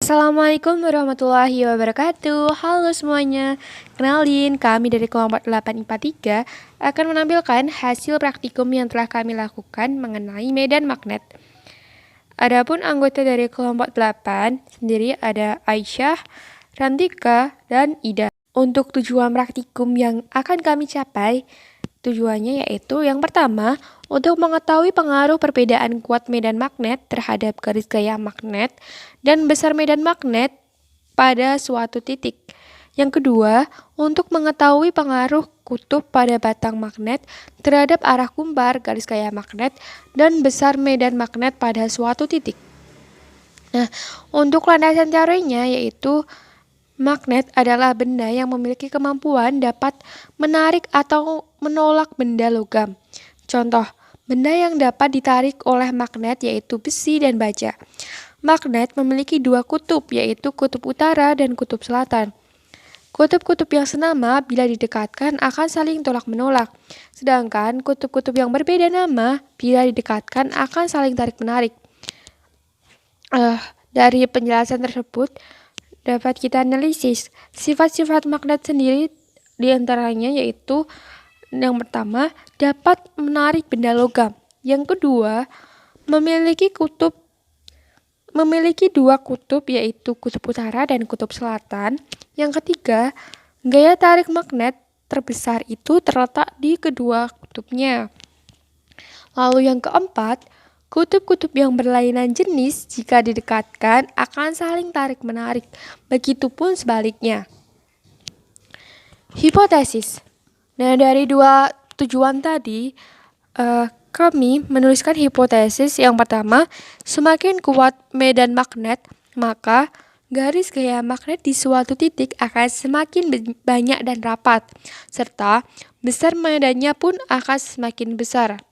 Assalamualaikum warahmatullahi wabarakatuh. Halo semuanya. Kenalin, kami dari kelompok 8 IPA 3 akan menampilkan hasil praktikum yang telah kami lakukan mengenai medan magnet. Adapun anggota dari kelompok 8 sendiri ada Aisyah, Rantika, dan Ida. Untuk tujuan praktikum yang akan kami capai, tujuannya yaitu yang pertama, untuk mengetahui pengaruh perbedaan kuat medan magnet terhadap garis gaya magnet dan besar medan magnet pada suatu titik. Yang kedua, untuk mengetahui pengaruh kutub pada batang magnet terhadap arah kumpar garis gaya magnet dan besar medan magnet pada suatu titik. Nah, untuk landasan teorinya yaitu magnet adalah benda yang memiliki kemampuan dapat menarik atau menolak benda logam. Contoh, benda yang dapat ditarik oleh magnet yaitu besi dan baja. Magnet memiliki dua kutub, yaitu kutub utara dan kutub selatan. Kutub-kutub yang senama bila didekatkan akan saling tolak-menolak, sedangkan kutub-kutub yang berbeda nama bila didekatkan akan saling tarik-menarik. Dari penjelasan tersebut, dapat kita analisis sifat-sifat magnet sendiri, diantaranya yaitu yang pertama, dapat menarik benda logam. Yang kedua, memiliki dua kutub yaitu kutub utara dan kutub selatan. Yang ketiga, gaya tarik magnet terbesar itu terletak di kedua kutubnya. Lalu yang keempat, kutub-kutub yang berlainan jenis jika didekatkan akan saling tarik-menarik. Begitupun sebaliknya. Hipotesis. Nah, dari dua tujuan tadi, kami menuliskan hipotesis yang pertama, semakin kuat medan magnet, maka garis gaya magnet di suatu titik akan semakin banyak dan rapat, serta besar medannya pun akan semakin besar.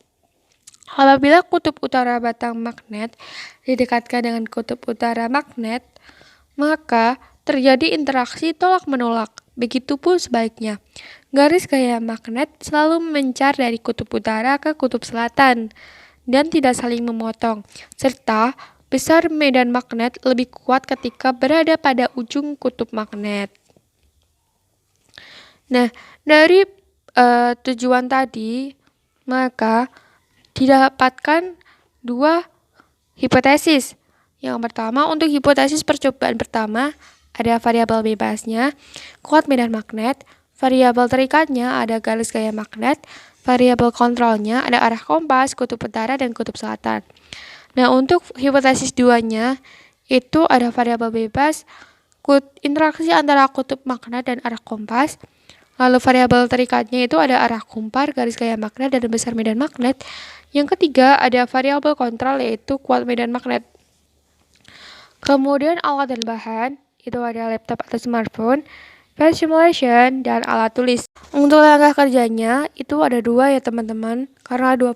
Apabila kutub utara batang magnet didekatkan dengan kutub utara magnet, maka terjadi interaksi tolak-menolak. Begitupun sebaliknya. Garis gaya magnet selalu mencar dari kutub utara ke kutub selatan dan tidak saling memotong, serta besar medan magnet lebih kuat ketika berada pada ujung kutub magnet. Nah, dari tujuan tadi, maka didapatkan dua hipotesis. Yang pertama, untuk hipotesis percobaan pertama, ada variabel bebasnya, kuat medan magnet, variabel terikatnya ada garis gaya magnet, variabel kontrolnya ada arah kompas, kutub utara, dan kutub selatan. Nah, untuk hipotesis 2-nya, itu ada variabel bebas, interaksi antara kutub magnet dan arah kompas. Lalu variabel terikatnya itu ada arah kumpar, garis gaya magnet, dan besar medan magnet. Yang ketiga ada variabel kontrol yaitu kuat medan magnet. Kemudian alat dan bahan itu ada laptop atau smartphone, file simulation, dan alat tulis. Untuk langkah kerjanya itu ada dua ya teman-teman, karena ada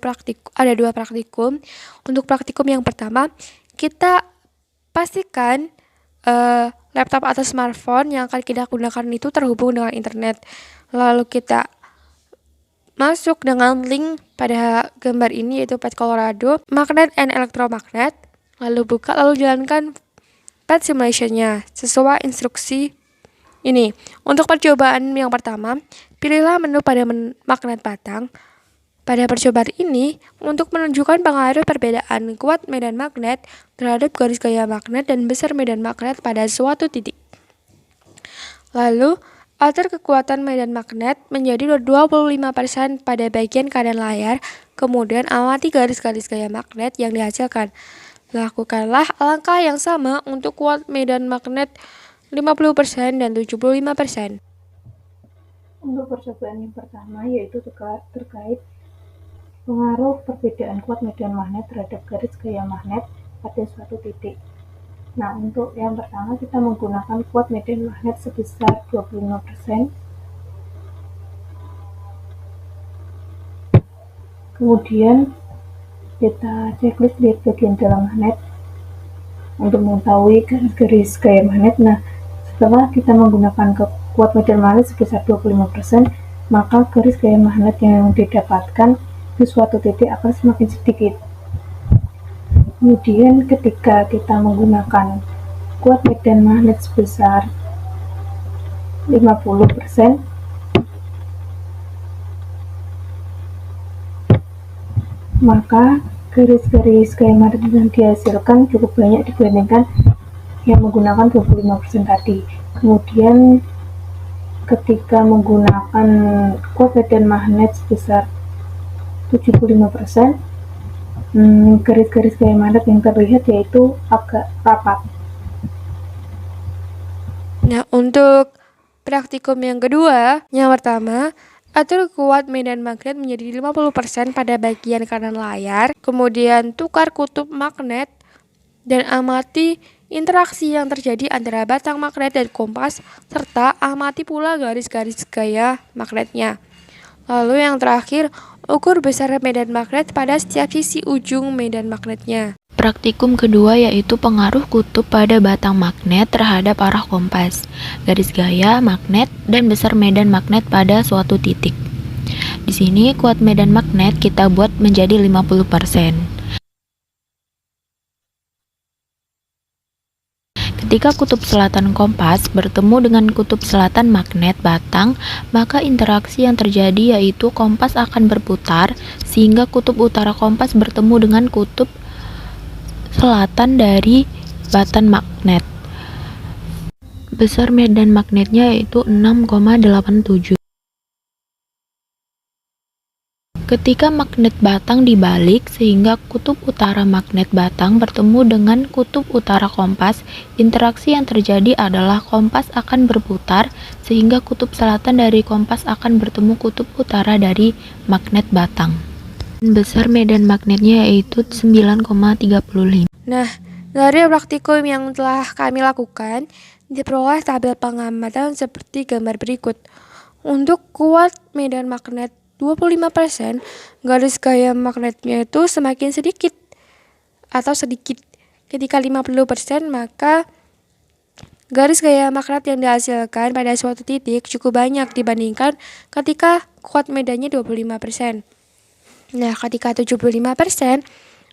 dua praktikum. Untuk praktikum yang pertama, kita pastikan laptop atau smartphone yang akan kita gunakan itu terhubung dengan internet. Lalu kita masuk dengan link pada gambar ini yaitu Pet Colorado, Magnet and Electromagnet. Lalu buka, lalu jalankan pet simulationnya sesuai instruksi ini. Untuk percobaan yang pertama, pilihlah menu pada magnet batang. Pada percobaan ini, untuk menunjukkan pengaruh perbedaan kuat medan magnet terhadap garis gaya magnet dan besar medan magnet pada suatu titik. Lalu, atur kekuatan medan magnet menjadi 25% pada bagian kanan layar, kemudian amati garis-garis gaya magnet yang dihasilkan. Lakukanlah langkah yang sama untuk kuat medan magnet 50% dan 75%. Untuk percobaan yang pertama yaitu terkait pengaruh perbedaan kuat medan magnet terhadap garis gaya magnet pada suatu titik. Nah, untuk yang pertama kita menggunakan kuat medan magnet sebesar 25%. Kemudian kita checklist lihat bagian dalam magnet untuk mengetahui garis gaya magnet. Nah, setelah kita menggunakan kuat medan magnet sebesar 25%, maka garis gaya magnet yang didapatkan di suatu titik akan semakin sedikit. Kemudian ketika kita menggunakan kuat medan magnet sebesar 50%, maka garis-garis gaya magnet yang dihasilkan cukup banyak dibandingkan yang menggunakan 25% tadi. Kemudian ketika menggunakan kuat medan magnet sebesar 75%, garis-garis gaya magnet yang terlihat yaitu agak rapat. Nah, untuk praktikum yang kedua, yang pertama, atur kuat medan magnet menjadi 50% pada bagian kanan layar, kemudian tukar kutub magnet, dan amati interaksi yang terjadi antara batang magnet dan kompas, serta amati pula garis-garis gaya magnetnya. Lalu yang terakhir, ukur besar medan magnet pada setiap sisi ujung medan magnetnya. Praktikum kedua yaitu pengaruh kutub pada batang magnet terhadap arah kompas, garis gaya magnet, dan besar medan magnet pada suatu titik. Di sini kuat medan magnet kita buat menjadi 50%. Ketika kutub selatan kompas bertemu dengan kutub selatan magnet batang, maka interaksi yang terjadi yaitu kompas akan berputar sehingga kutub utara kompas bertemu dengan kutub selatan dari batang magnet. Besar medan magnetnya yaitu 6,87. Ketika magnet batang dibalik sehingga kutub utara magnet batang bertemu dengan kutub utara kompas, interaksi yang terjadi adalah kompas akan berputar sehingga kutub selatan dari kompas akan bertemu kutub utara dari magnet batang. Besar medan magnetnya yaitu 9,35. Nah, dari praktikum yang telah kami lakukan, diperoleh tabel pengamatan seperti gambar berikut. Untuk kuat medan magnet 25%, garis gaya magnetnya itu semakin sedikit atau sedikit. Ketika 50%, maka garis gaya magnet yang dihasilkan pada suatu titik cukup banyak dibandingkan ketika kuat medannya 25%. Nah, ketika 75%,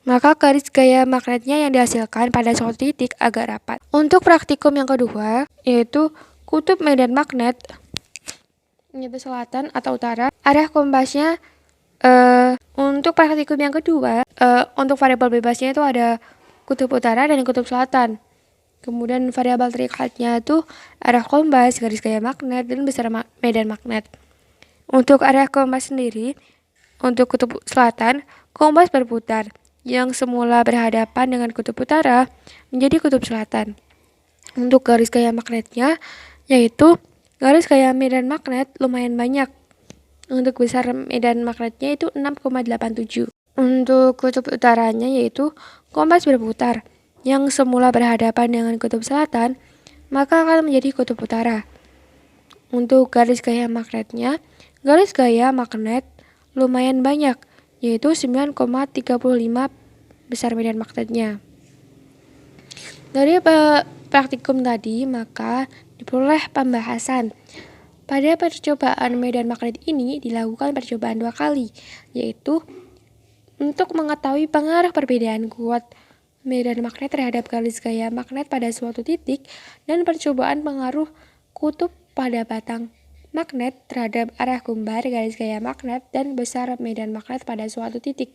maka garis gaya magnetnya yang dihasilkan pada suatu titik agak rapat. Untuk praktikum yang kedua, yaitu kutub medan magnet, yaitu selatan atau utara, arah kompasnya. Untuk praktikum yang kedua, untuk variabel bebasnya itu ada kutub utara dan kutub selatan. Kemudian variabel terikatnya itu arah kompas, garis gaya magnet, dan besar medan magnet. Untuk arah kompas sendiri, untuk kutub selatan, kompas berputar, yang semula berhadapan dengan kutub utara menjadi kutub selatan. Untuk garis gaya magnetnya, yaitu garis gaya medan magnet lumayan banyak. Untuk besar medan magnetnya itu 6,87. Untuk kutub utaranya yaitu kompas berputar, yang semula berhadapan dengan kutub selatan, maka akan menjadi kutub utara. Untuk garis gaya magnetnya, garis gaya magnet lumayan banyak, yaitu 9,35 besar medan magnetnya. Dari praktikum tadi, maka diperoleh pembahasan. Pada percobaan medan magnet ini dilakukan percobaan 2 kali, yaitu untuk mengetahui pengaruh perbedaan kuat medan magnet terhadap garis gaya magnet pada suatu titik, dan percobaan pengaruh kutub pada batang magnet terhadap arah gumbar garis gaya magnet dan besar medan magnet pada suatu titik.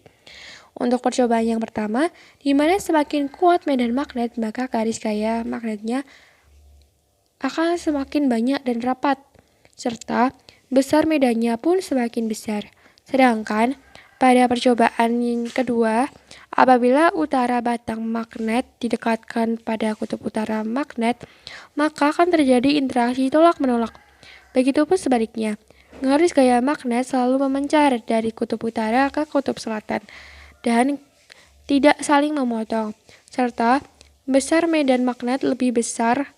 Untuk percobaan yang pertama, di mana semakin kuat medan magnet, maka garis gaya magnetnya akan semakin banyak dan rapat, serta besar medannya pun semakin besar. Sedangkan pada percobaan yang kedua, apabila utara batang magnet didekatkan pada kutub utara magnet, maka akan terjadi interaksi tolak-menolak. Begitupun sebaliknya, garis gaya magnet selalu memancar dari kutub utara ke kutub selatan dan tidak saling memotong, serta besar medan magnet lebih besar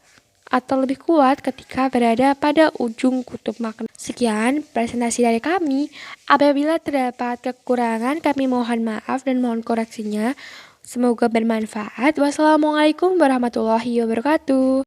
atau lebih kuat ketika berada pada ujung kutub magnet. Sekian presentasi dari kami. Apabila terdapat kekurangan, kami mohon maaf dan mohon koreksinya. Semoga bermanfaat. Wassalamualaikum warahmatullahi wabarakatuh.